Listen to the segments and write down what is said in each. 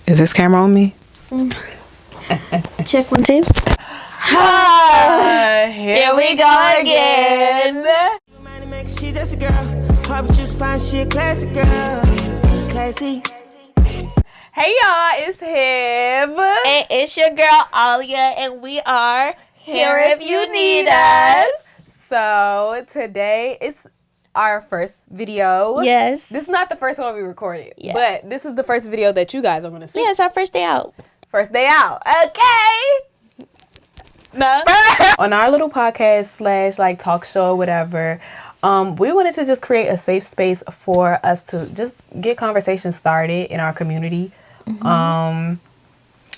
Is this camera on me? Check 1, 2. Here we go again. She just a girl. Hard, but you can find she a classic girl. Classy. Hey y'all, it's Hib. And it's your girl Aaliyah, and we are Here if you need us. So today it's our first video. Yes. This is not the first one we recorded, Yeah. but this is the first video that you guys are going to see. Yeah, it's our first day out. First day out. Okay. No. On our little podcast / like talk show or whatever, we wanted to just create a safe space for us to just get conversations started in our community.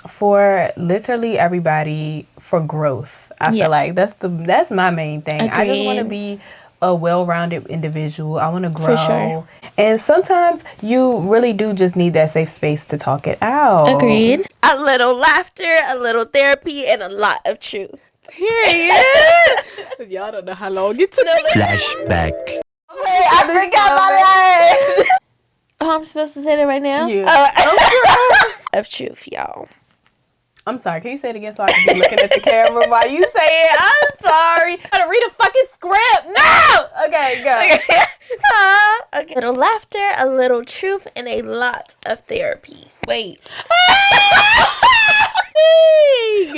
For literally everybody, for growth. I feel like that's my main thing. Agreed. I just want to be a well-rounded individual. I want to grow. For sure. And sometimes you really do just need that safe space to talk it out. Agreed. A little laughter, a little therapy, and a lot of truth. Period. Y'all don't know how long it took. Flashback. Wait, I forgot my lines. Oh, I'm supposed to say that right now? Yeah. Of truth, y'all. I'm sorry. Can you say it again so I can be looking at the camera while you say it? I'm sorry. I gotta read a fucking script. No. Okay, go. Okay. A little laughter, a little truth, and a lot of therapy. Wait. But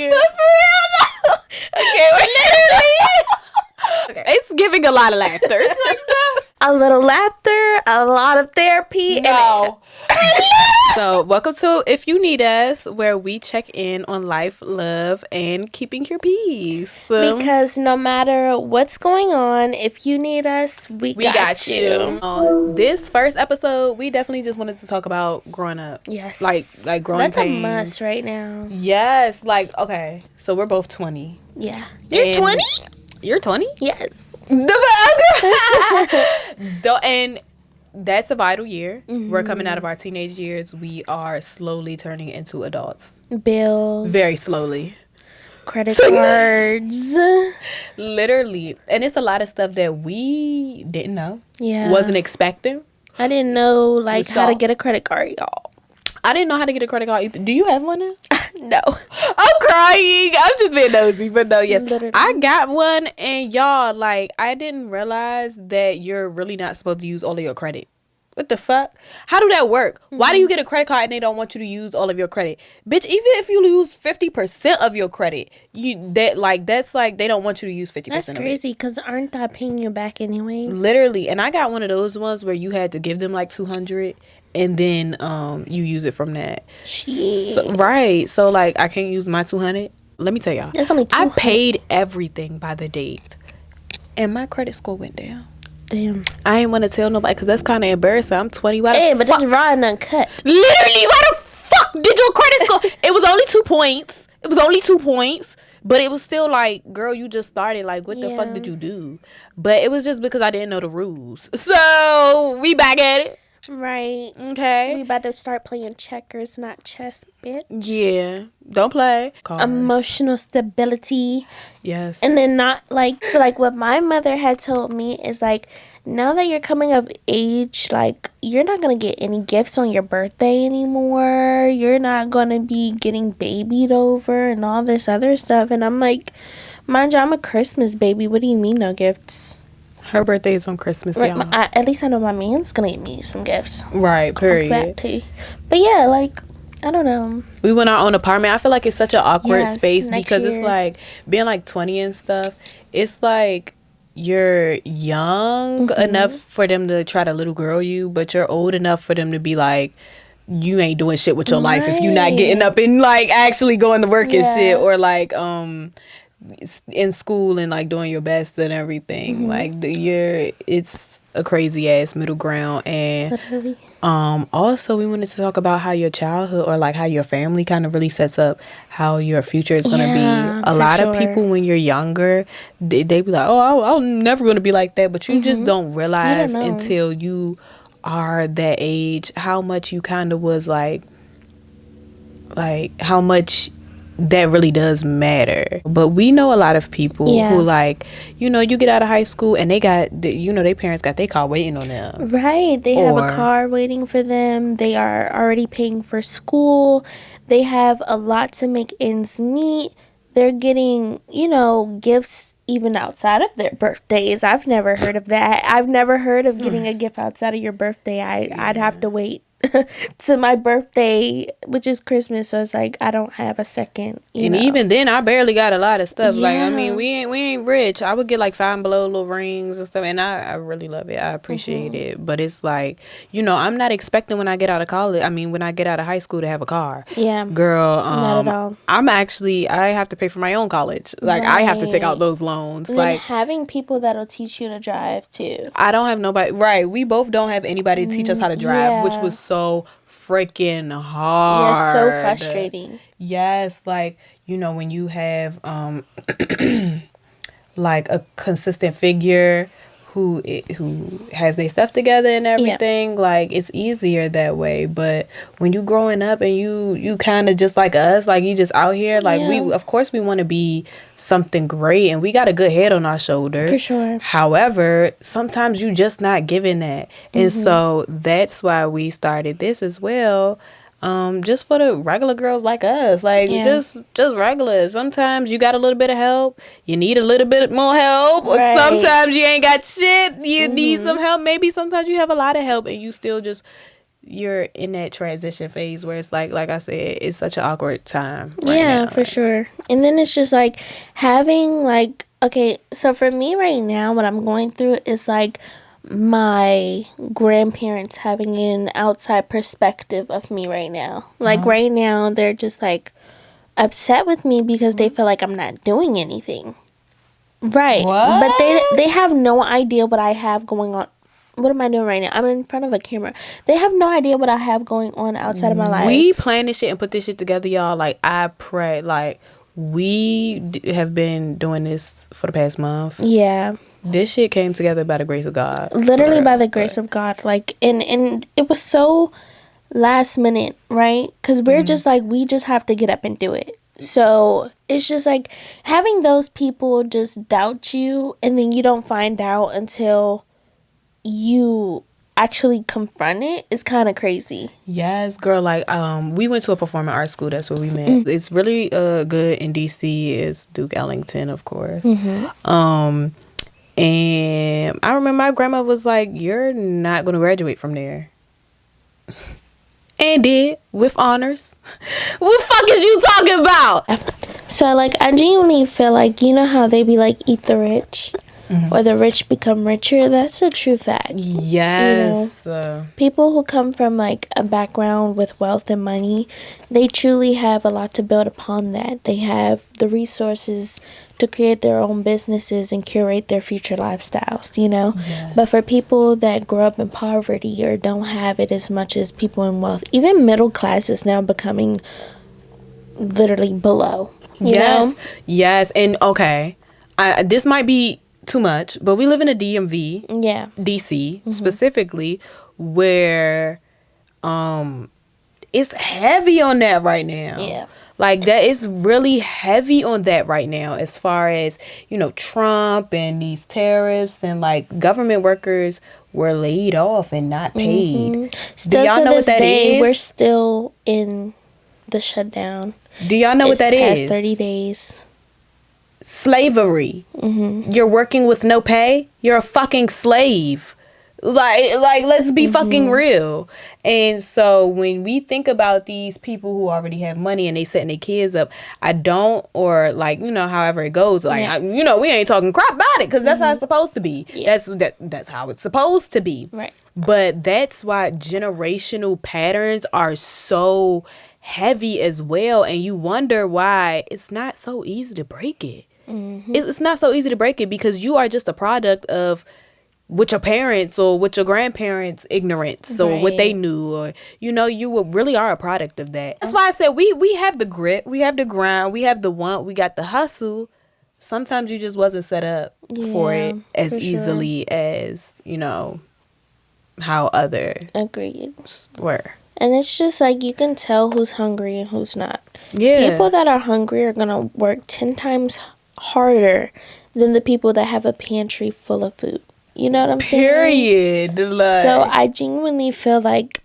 for real though. Okay, we're literally. Okay. It's giving a lot of laughter. It's like that. A little laughter, a lot of therapy. No. So, welcome to If You Need Us, where we check in on life, love, and keeping your peace. Because no matter what's going on, if you need us, we got you. This first episode, we definitely just wanted to talk about growing up. Yes. Like growing That's pains. a must right now. Yes. Like, okay. So, we're both 20. Yeah. You're And- 20? You're 20? Yes. And that's a vital year. We're coming out of our teenage years. We are slowly turning into adults. Bills. Very slowly. Credit cards. Literally. And it's a lot of stuff that we didn't know. Yeah. Wasn't expecting. I didn't know like Was how to shocked. get a credit card, y'all. I didn't know how to get a credit card either. Do you have one now? No. I'm crying. I'm just being nosy. But no, yes. Literally. I got one. And y'all, like, I didn't realize that you're really not supposed to use all of your credit. What the fuck? How do that work? Why do you get a credit card and they don't want you to use all of your credit? Bitch, even if you lose 50% of your credit, that's like they don't want you to use 50% That's of it. crazy because aren't I paying you back anyway? Literally. And I got one of those ones where you had to give them like 200 and then you use it from that. Shit. So, right. So like I can't use my 200. Let me tell y'all. That's only I 200. paid everything by the date. And my credit score went down. Damn. I ain't want to tell nobody because that's kind of embarrassing. I'm 20. Why the Hey, but fuck? it's raw and uncut. Literally, why the fuck did your credit score? It was only 2 points. It was only 2 points. But it was still like, girl, you just started. Like, what the fuck Yeah. did you do? But it was just because I didn't know the rules. So, we back at it. Right. We Okay. about to start playing checkers, not chess, bitch. Yeah. Don't play. Cars. Emotional stability. Yes. And then not like, so like what my mother had told me is like, now that you're coming of age, like you're not going to get any gifts on your birthday anymore. You're not going to be getting babied over and all this other stuff. And I'm like, mind you, I'm a Christmas baby. What do you mean no gifts? Her birthday is on Christmas, Right, y'all. at least I know my man's going to get me some gifts. Right, period. Exactly. But yeah, like, I don't know. We went our own apartment. I feel like it's such an awkward Yes, space next because it's year. like being like 20 and stuff. It's like you're young enough for them to try to little girl you, but you're old enough for them to be like, you ain't doing shit with your life if you're not getting up and like actually going to work and shit, or like in school and like doing your best and everything. Like it's a crazy ass middle ground. And Literally. also we wanted to talk about how your childhood or like how your family kind of really sets up how your future is going to Yeah, be. A for lot of sure. people when you're younger, they be like, oh, I'm never going to be like that, but you just don't realize know. until you are that age how much you kind of was like how much that really does matter. But we know a lot of people who, like, you know, you get out of high school and they got, you know, their parents got their car waiting on them. Right. They have a car waiting for them. They are already paying for school. They have a lot to make ends meet. They're getting, you know, gifts even outside of their birthdays. I've never heard of that. I've never heard of getting a gift outside of your birthday. I'd have to wait to my birthday, which is Christmas, so it's like I don't have a second. And even then, I barely got a lot of stuff. Yeah. Like, I mean, we ain't rich. I would get like Five Below little rings and stuff, and I really love it. I appreciate it. But it's like, you know, I'm not expecting when I get out of college. I mean, when I get out of high school to have a car. Yeah, girl. Not at all. I have to pay for my own college. Like, I have to take out those loans. And like having people that'll teach you to drive too. I don't have nobody. Right, we both don't have anybody to teach us how to drive, which was so freaking hard. Yeah, so frustrating. Yes, like, you know, when you have like a consistent figure who has their stuff together and everything, like, it's easier that way. But when you growing up and you kind of just like us, like, you just out here, like, we of course we want to be something great and we got a good head on our shoulders, for sure. However, sometimes you just not given that. And so that's why we started this as well. Just for the regular girls like us, like, just regular. Sometimes you got a little bit of help, you need a little bit more help, or sometimes you ain't got shit, you need some help. Maybe sometimes you have a lot of help and you still just, you're in that transition phase where it's like I said, it's such an awkward time right now. For sure. And then it's just like having, like, okay, so for me right now, what I'm going through is like my grandparents having an outside perspective of me right now. Like, right now, they're just, like, upset with me because they feel like I'm not doing anything. Right. What? But they have no idea what I have going on. What am I doing right now? I'm in front of a camera. They have no idea what I have going on outside of my life. We plan this shit and put this shit together, y'all. Like, I pray, like, we have been doing this for the past month. Yeah. This shit came together by the grace of God. Literally by the grace of God. Like, and it was so last minute, right? Because we're just like, we just have to get up and do it. So it's just like having those people just doubt you and then you don't find out until you actually confront it is kind of crazy. Yes, girl. Like, we went to a performing arts school. That's where we met. It's really good in DC. It's Duke Ellington, of course. And I remember my grandma was like, "You're not going to graduate from there." And did, with honors. What the fuck is you talking about? So, like, I genuinely feel like, you know how they be like, eat the rich, or the rich become richer? That's a true fact. Yes. You know? People who come from, like, a background with wealth and money, they truly have a lot to build upon that. They have the resources to create their own businesses and curate their future lifestyles, you know? Yes. But for people that grow up in poverty or don't have it as much as people in wealth, even middle class is now becoming literally below. You know? Yes. And okay, this might be too much, but we live in a DMV, DC specifically, where it's heavy on that right now. Yeah. Like, that is really heavy on that right now, as far as, you know, Trump and these tariffs, and like government workers were laid off and not paid. Still, do y'all know what that is? We're still in the shutdown. Do y'all know what that is? Past 30 days. Slavery. You're working with no pay. You're a fucking slave. Like let's be fucking real. And so when we think about these people who already have money and they setting their kids up, I don't, or like, you know, however it goes, like, you know, we ain't talking crap about it because that's how it's supposed to be. That's how it's supposed to be. Right. But that's why generational patterns are so heavy as well, and you wonder why it's not so easy to break it. It's not so easy to break it because you are just a product of with your parents or with your grandparents' ignorance or what they knew, or, you know, you really are a product of that. That's why I said we have the grit, we have the grind, we have the want, we got the hustle. Sometimes you just wasn't set up for it as easily as, you know, how other Agreed. were. And it's just like you can tell who's hungry and who's not. Yeah. People that are hungry are going to work 10 times harder than the people that have a pantry full of food. You know what I'm saying? Period. Like, So I genuinely feel like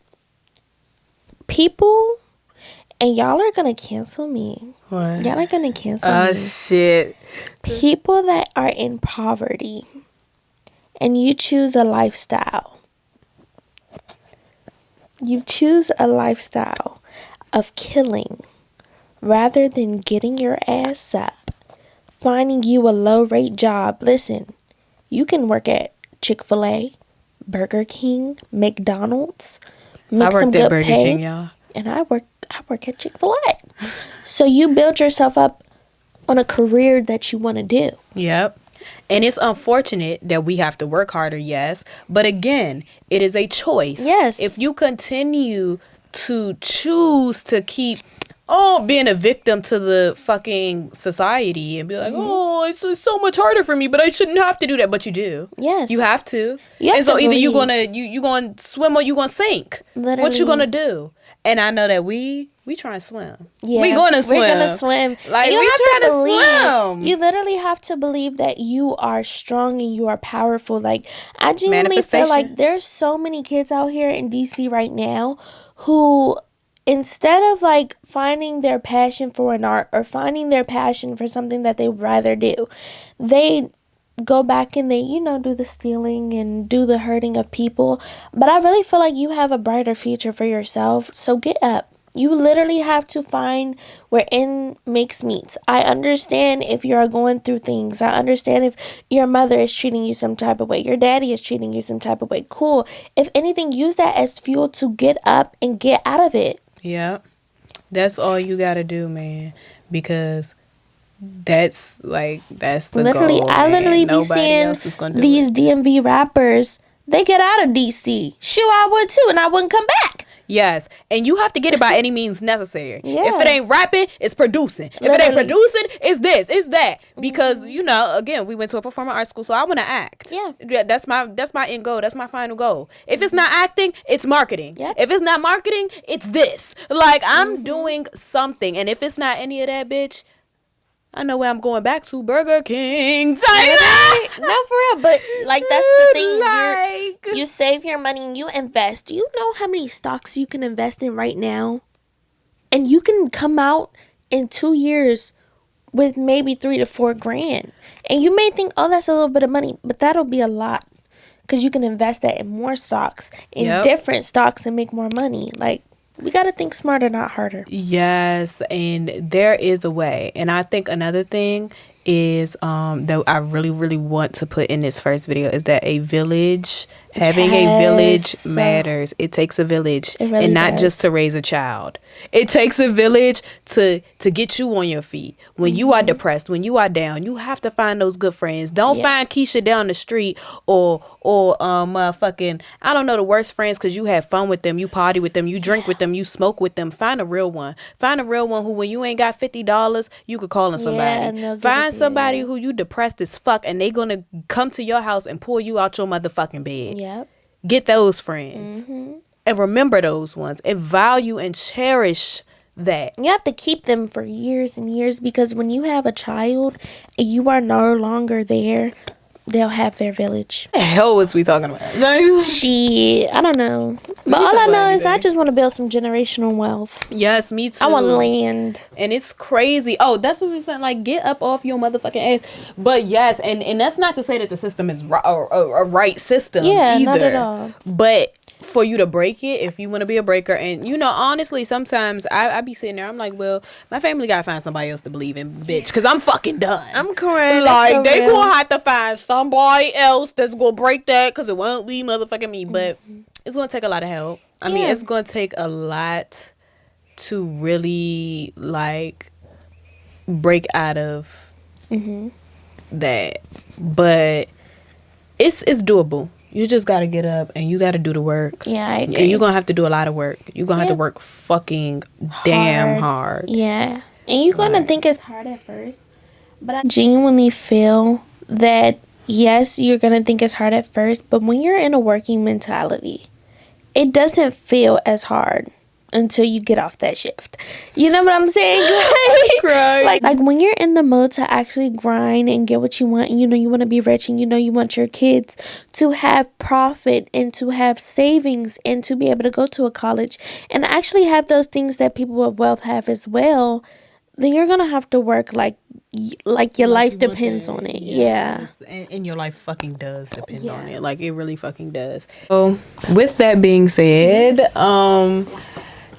people, and y'all are going to cancel me. what? Y'all are going to cancel Oh, me. shit. People that are in poverty and you choose a lifestyle. You choose a lifestyle of killing rather than getting your ass up, finding you a low-rate job. Listen, you can work at Chick-fil-A, Burger King, McDonald's, make I some worked at good Burger pay, King, y'all. and I work at Chick-fil-A. So you build yourself up on a career that you want to do. Yep. And it's unfortunate that we have to work harder, yes. But again, it is a choice. Yes. If you continue to choose to keep being a victim to the fucking society and be like, it's so much harder for me, but I shouldn't have to do that. But you do. Yes. You have to. You have and so to either believe. you gonna swim or you gonna sink. What you Literally. gonna do? And I know that we try and swim. Yeah, we gonna swim. We're gonna swim. Like, And you we have trying to believe. swim. You literally have to believe that you are strong and you are powerful. Like, I genuinely feel like Manifestation. there's so many kids out here in DC right now who, instead of like finding their passion for an art or finding their passion for something that they would rather do, they go back and they, do the stealing and do the hurting of people. But I really feel like you have a brighter future for yourself. So get up. You literally have to find where end makes meets. I understand if you are going through things. I understand if your mother is treating you some type of way. Your daddy is treating you some type of way. Cool. If anything, use that as fuel to get up and get out of it. Yeah. That's all you gotta do, man. Because that's the Literally, goal. I man. literally be Nobody seeing else is gonna do these it. DMV rappers. They get out of DC. Shoot, I would too, and I wouldn't come back. Yes, and you have to get it by any means necessary. Yeah. If it ain't rapping, it's producing. If it ain't Literally. producing, it's this, it's that. Because again, we went to a performing arts school, so I want to act. Yeah. That's my end goal. That's my final goal. If it's not acting, it's marketing. Yep. If it's not marketing, it's this. Like, I'm doing something, and if it's not any of that, bitch, I know where I'm going back to. Burger King. No, for real. But like that's the thing. Like- You save your money and you invest. Do you know how many stocks you can invest in right now? And you can come out in 2 years with maybe $3,000 to $4,000. And you may think, oh, that's a little bit of money, but that'll be a lot. Because you can invest that in more stocks, in Yep. different stocks, and make more money. Like, we got to think smarter, not harder. Yes, and there is a way. And I think another thing is that I really, really want to put in this first video is that having a village Yes. matters. It takes a village, It really and not does. just to raise a child. It takes a village to get you on your feet. When you are depressed, when you are down, you have to find those good friends. Don't Yes. find Keisha down the street or motherfucking, I don't know, the worst friends because you have fun with them, you party with them, you drink with them, you smoke with them. Find a real one. Find a real one who, when you ain't got $50, you could call on somebody. and they'll give it Find to you, somebody yeah. who you depressed as fuck and they gonna come to your house and pull you out your motherfucking bed. Yep. Get those friends. And remember those ones and value and cherish that. You have to keep them for years and years, because when you have a child and you are no longer there, they'll have their village. What the hell was we talking about? I don't know. But can all talk I about know is I anything. just want to build some generational wealth. Yes, me too. I want land. And it's crazy. Oh, that's what we're saying. Like, get up off your motherfucking ass. But yes, and that's not to say that the system is a right system Yeah, either. not at all. But for you to break it, if you want to be a breaker, and honestly, sometimes I be sitting there, I'm like, well, my family gotta find somebody else to believe in, bitch, because I'm fucking done. I'm correct. Like, they gonna have to find somebody else that's gonna break that, because it won't be motherfucking me. But it's gonna take a lot of help. I mean, Yeah. it's gonna take a lot to really like break out of that. But it's doable. You just gotta get up and you gotta do the work. Yeah, I agree. And you're gonna have to do a lot of work. You're gonna have to work fucking damn hard. Yeah. And you're going to think it's hard at first. But I genuinely feel that, yes, you're going to think it's hard at first. But when you're in a working mentality, it doesn't feel as hard. until you get off that shift. You know what I'm saying? Like when you're in the mode to actually grind and get what you want, and you know you want to be rich, and you know you want your kids to have profit and to have savings and to be able to go to a college and actually have those things that people with wealth have as well, then you're gonna have to work like your life depends on it. Yes. Yeah. And your life fucking does depend on it. Like, it really fucking does. So with that being said,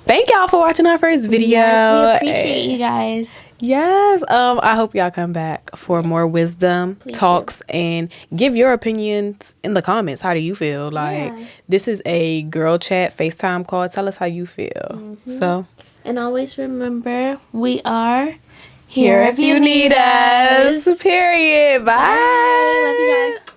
thank y'all for watching our first video. Yes, we appreciate you guys. Yes. I hope y'all come back for more wisdom talks and give your opinions in the comments. How do you feel? Like, this is a girl chat FaceTime call. Tell us how you feel. So, and always remember, we are here if you need us. Period. Bye. Bye. Love you guys.